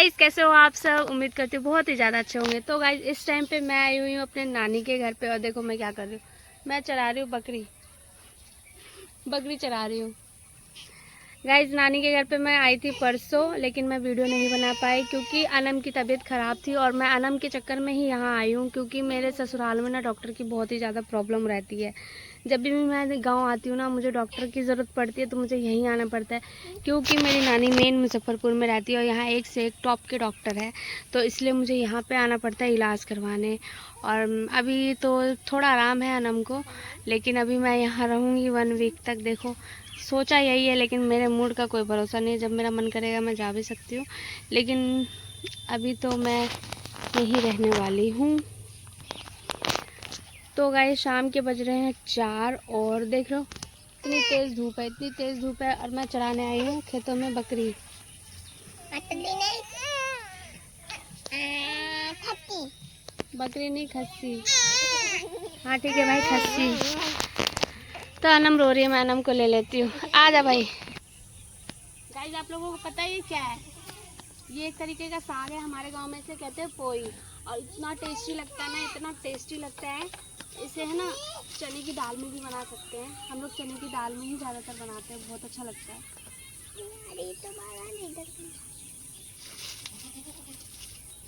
Guys, कैसे हो आप सब? उम्मीद करती हूँ बहुत ही ज़्यादा अच्छे होंगे। तो गाइस, इस टाइम पे मैं आई हुई हूँ अपने नानी के घर पे और देखो मैं क्या कर रही हूँ। मैं चरा रही हूँ बकरी चरा रही हूँ। गाइस, नानी के घर पे मैं आई थी परसों, लेकिन मैं वीडियो नहीं बना पाई क्योंकि अनम की तबीयत ख़राब थी और मैं अनम के चक्कर में ही यहाँ आई हूँ क्योंकि मेरे ससुराल में ना डॉक्टर की बहुत ही ज़्यादा प्रॉब्लम रहती है। जब भी मैं गांव आती हूँ ना, मुझे डॉक्टर की ज़रूरत पड़ती है तो मुझे यहीं आना पड़ता है क्योंकि मेरी नानी मेन मुजफ्फरपुर में रहती है और यहाँ एक से एक टॉप के डॉक्टर है, तो इसलिए मुझे यहाँ पे आना पड़ता है इलाज करवाने। और अभी तो थोड़ा आराम है अनम को, लेकिन अभी मैं यहाँ रहूँगी 1 वीक तक। देखो, सोचा यही है, लेकिन मेरे मूड का कोई भरोसा नहीं है। जब मेरा मन करेगा मैं जा भी सकती हूँ, लेकिन अभी तो मैं यहीं रहने वाली हूँ। तो गाइस, शाम के बज रहे हैं 4 और देख लो इतनी तेज़ धूप है और मैं चराने आई हूँ खेतों में बकरी। बकरी नहीं, खस्सी। हाँ ठीक है भाई, खस्सी। तो अनम रो रही है, मैं अनम को ले लेती हूँ। आ जा भाई। गाइस, आप लोगों को पता है ये क्या है? ये एक तरीके का साग है, हमारे गांव में से कहते हैं पोई, और इतना टेस्टी लगता है ना, इतना टेस्टी लगता है। इसे है ना चने की दाल में भी बना सकते हैं। हम लोग चने की दाल में ही ज़्यादातर बनाते हैं, बहुत अच्छा लगता है।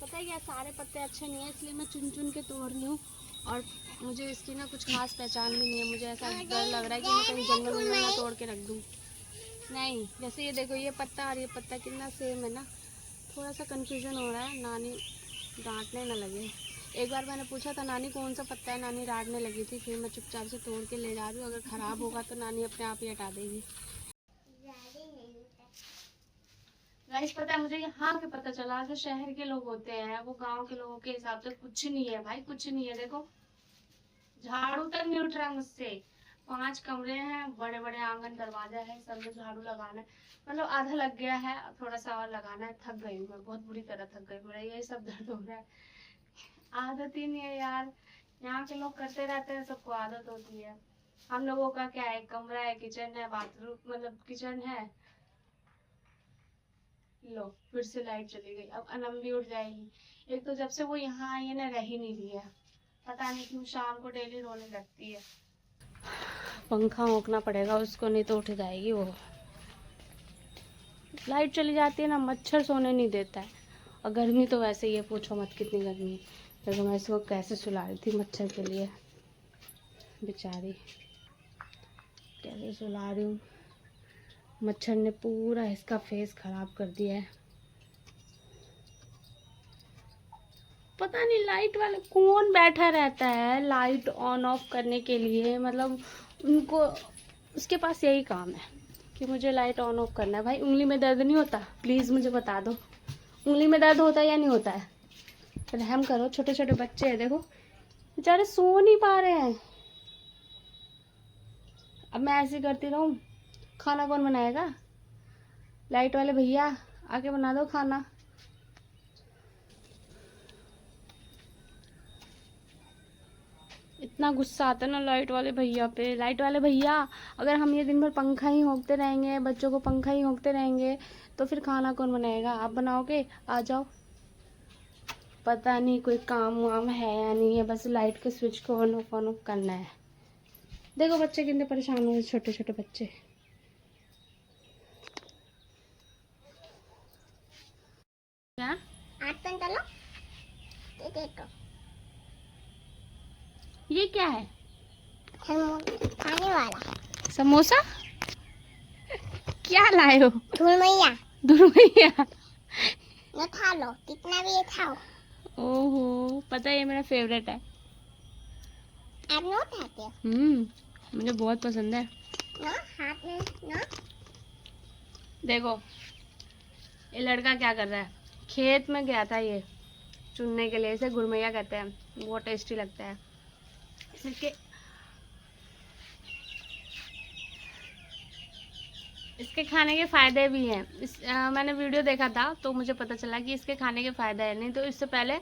पता है क्या, सारे पत्ते अच्छे नहीं है, इसलिए मैं चुन चुन के तोड़ रही हूँ। और मुझे इसकी ना कुछ खास पहचान भी नहीं है। मुझे ऐसा डर लग रहा है कि मैं कहीं जंगल में ना तोड़ के रख दूँ। नहीं, जैसे ये देखो, ये पत्ता और ये पत्ता कितना सेम है ना, थोड़ा सा कंफ्यूजन हो रहा है। नानी डांटने ना लगे। एक बार मैंने पूछा था नानी कौन सा पत्ता है, नानी डांटने लगी थी। फिर मैं चुपचाप से तोड़ के ले जा रही हूँ, अगर ख़राब होगा तो नानी अपने आप ही हटा देगी। गाइस, पता है मुझे यहाँ के पता चला, जो शहर के लोग होते हैं वो गांव के लोगों के हिसाब से कुछ नहीं है भाई, कुछ नहीं है। देखो, झाड़ू तक नहीं उठ रहा है मुझसे। 5 कमरे हैं, बड़े बड़े आंगन दरवाजा है, सब में झाड़ू लगाना है। मतलब आधा लग गया है, थोड़ा सा और लगाना है। थक गई हूँ मैं, बहुत बुरी तरह थक गई। मेरा यही सब दर्द हो रहा है। आदत ही नहीं है यार, यहाँ के लोग करते रहते हैं, सबको आदत होती है। हम लोगों का क्या है, कमरा है, किचन है, बाथरूम मतलब किचन है। लो, फिर से लाइट चली गई। अब अनम भी उठ जाएगी। एक तो जब से वो यहाँ आई है ना, रह ही नहीं रही है। पता नहीं क्यों शाम को डेली रोने लगती है। पंखा होकना पड़ेगा उसको, नहीं तो उठ जाएगी वो। लाइट चली जाती है ना, मच्छर सोने नहीं देता है। और गर्मी तो वैसे ही है, पूछो मत कितनी गर्मी है। देखो मैं इसको कैसे सुला रही थी मच्छर के लिए, बेचारी कैसे सुला रही हूँ। मच्छर ने पूरा इसका फेस खराब कर दिया है। पता नहीं लाइट वाले कौन बैठा रहता है लाइट ऑन ऑफ करने के लिए। मतलब उनको, उसके पास यही काम है कि मुझे लाइट ऑन ऑफ करना है। भाई, उंगली में दर्द नहीं होता? प्लीज़ मुझे बता दो, उंगली में दर्द होता है या नहीं होता है? रहम करो, छोटे छोटे बच्चे हैं, देखो बेचारे सो नहीं पा रहे हैं। अब मैं ऐसे करती रहूं, खाना कौन बनाएगा? लाइट वाले भैया आके बना दो खाना। इतना गुस्सा आता है ना लाइट वाले भैया पे। लाइट वाले भैया, अगर हम ये दिन भर पंखा ही होंकते रहेंगे, बच्चों को पंखा ही होंकते रहेंगे, तो फिर खाना कौन बनाएगा? आप बनाओगे? आ जाओ। पता नहीं कोई काम वाम है या नहीं है, बस लाइट के स्विच को ऑन ऑफ करना है। देखो बच्चे कितने परेशान हुए, छोटे छोटे बच्चे। क्या ये क्या है? खाने वाला समोसा? क्या लाए हो? धूल मैया दुर्मैया। न खा लो, कितना भी ये खाओ। ओहो, पता है ये मेरा फेवरेट है। आप नो खाते हो? मुझे बहुत पसंद है। ना हाथ में ना। देखो ये लड़का क्या कर रहा है, खेत में गया था ये चुनने के लिए। इसे गुरमैया कहते हैं, बहुत टेस्टी लगता है। इसके खाने के फ़ायदे भी हैं। मैंने वीडियो देखा था तो मुझे पता चला कि इसके खाने के फ़ायदे हैं। नहीं तो इससे पहले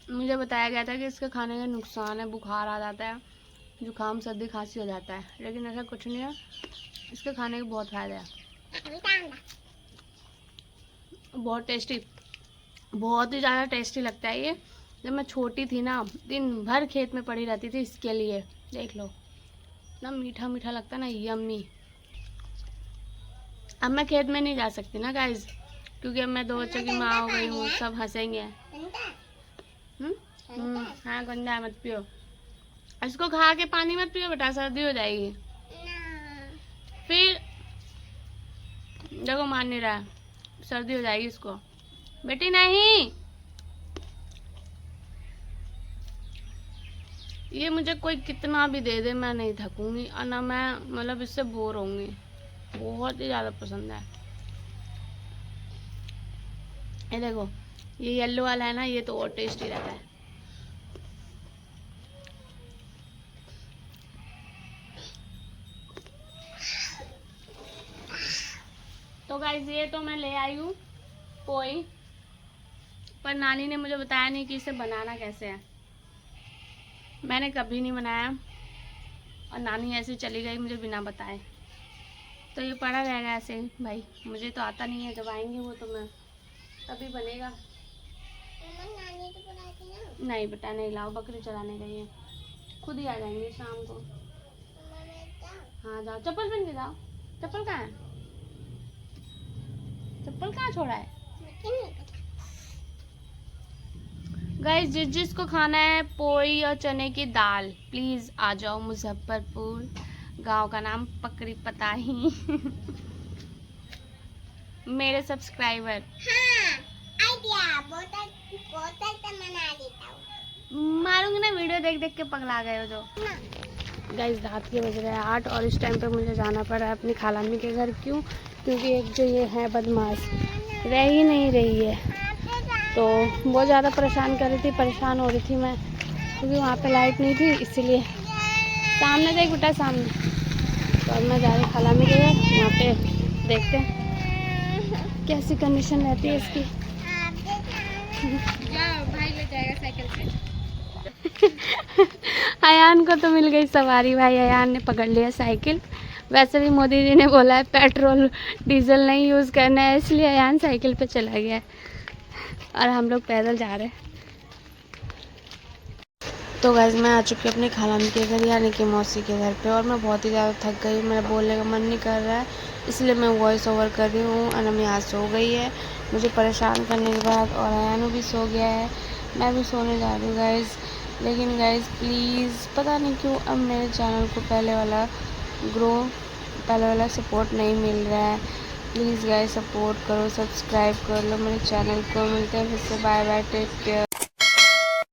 मुझे बताया गया था कि इसके खाने के नुकसान है, बुखार आ जाता है, जुकाम सर्दी खांसी हो जाता है, लेकिन ऐसा कुछ नहीं है। इसके खाने के बहुत फ़ायदे हैं। बहुत टेस्टी, बहुत ही ज़्यादा टेस्टी लगता है ये। जब मैं छोटी थी ना, दिन भर खेत में पड़ी रहती थी इसके लिए। देख लो ना, मीठा मीठा लगता ना, यम्मी। अब मैं खेत में नहीं जा सकती ना गाइज, क्योंकि अब मैं 2 बच्चों की माँ हो गई हूँ, सब हंसेंगे। हाँ गंदा मत पियो, इसको खा के पानी मत पियो बेटा, सर्दी हो जाएगी। फिर देखो मान नहीं रहा है, सर्दी हो जाएगी इसको। बेटी नहीं, ये मुझे कोई कितना भी दे दे मैं नहीं थकूंगी, और ना मैं मतलब इससे बोर होंगी। बहुत ही ज़्यादा पसंद है। ये देखो, ये येलो वाला है ना, ये तो और टेस्टी रहता है। तो गाइस ये तो मैं ले आई हूँ पोई, पर नानी ने मुझे बताया नहीं कि इसे बनाना कैसे है। मैंने कभी नहीं बनाया और नानी ऐसे चली गई मुझे बिना बताए, तो ये पड़ा रहेगा ऐसे ही। भाई मुझे तो आता नहीं है, जब आएंगे वो तो मैं तभी बनेगा। नानी तो बनाती ना। नहीं बेटा नहीं लाओ, बकरी चलाने गई है, खुद ही आ जाएंगे शाम को। हाँ जाओ, चप्पल पहन के जाओ। चप्पल कहाँ है, चप्पल कहाँ छोड़ा है? गाइस जिसको खाना है पोई और चने की दाल, प्लीज आ जाओ मुजफ्फरपुर, गांव का नाम पकड़ी पता ही। मेरे सब्सक्राइबर। हाँ, आइडिया बोतल तो बना देता हूँ। मारूंगी ना, वीडियो देख देख के पगला गए हो जो। गाइस रात के बज रहे हैं 8 और इस टाइम पे मुझे जाना पड़ रहा है अपनी खालामी के घर। क्यों? क्योंकि एक जो ये है बदमाश रह ही नहीं रही है, तो बहुत ज़्यादा परेशान कर रही थी, परेशान हो रही थी मैं, क्योंकि वहाँ पे लाइट नहीं थी, इसीलिए। सामने देख बेटा, सामने। तो अब मैं जा रही खालामी के घर, वहाँ पे देखते हैं कैसी कंडीशन रहती है इसकी। भाई ले जाएगा साइकिल से। अयान को तो मिल गई सवारी, भाई अयान ने पकड़ लिया साइकिल। वैसे भी मोदी जी ने बोला है पेट्रोल डीजल नहीं यूज़ करना है, इसलिए अयान साइकिल पे चला गया है और हम लोग पैदल जा रहे हैं। तो गाइस मैं आ चुकी हूँ अपनी खालामी के घर, यानी कि मौसी के घर पे, और मैं बहुत ही ज़्यादा थक गई, मेरा बोलने का मन नहीं कर रहा है, इसलिए मैं वॉइस ओवर कर रही हूँ। अनम यहाँ सो गई है मुझे परेशान करने के बाद, और अयानू भी सो गया है, मैं भी सोने जा रही हूँ गाइस। लेकिन गाइस प्लीज़, पता नहीं क्यों अब मेरे चैनल को पहले वाला सपोर्ट नहीं मिल रहा है। प्लीज़ गाइस सपोर्ट करो, सब्सक्राइब कर लो मेरे चैनल को। मिलते हैं फिर से, बाय बाय, टेक केयर।